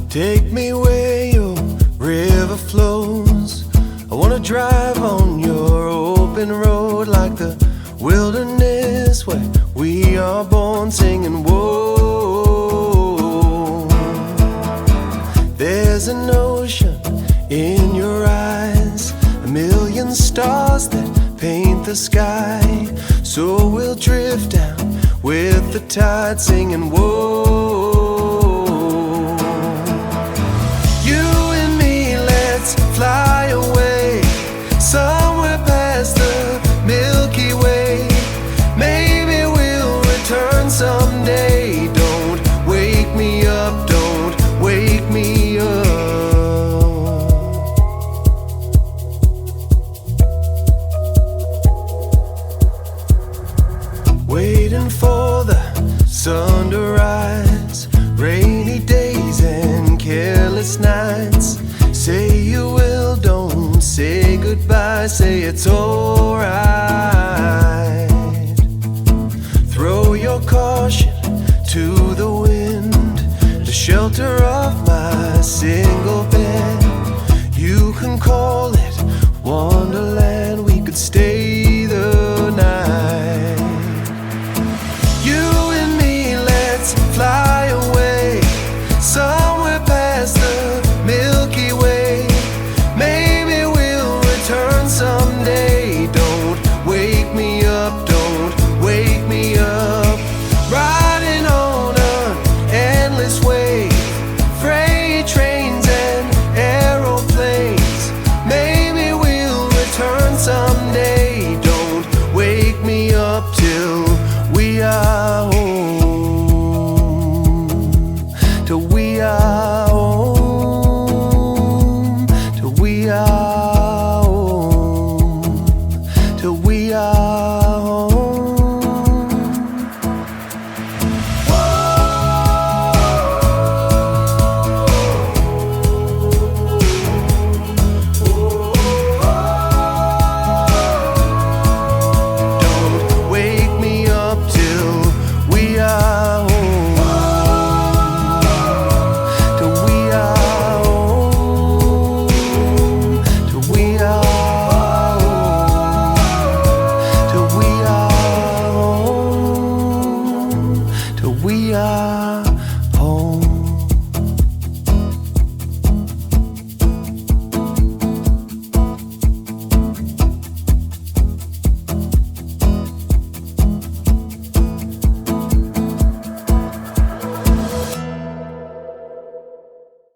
Take me where your river flows. I wanna drive on your open road like the wilderness where we are born, singing whoa. There's an ocean in your eyes, a million stars that paint the sky. So we'll drift down with the tide, singing whoa. Fly away somewhere past the Milky Way. Maybe we'll return someday. Don't wake me up, don't wake me up. Waiting for the sun to rise, rainy days and careless nights. Say you will, don't say goodbye, say it's alright. Throw your caution to the wind, the shelter of my single bed. You can call it Wonderland, we could stay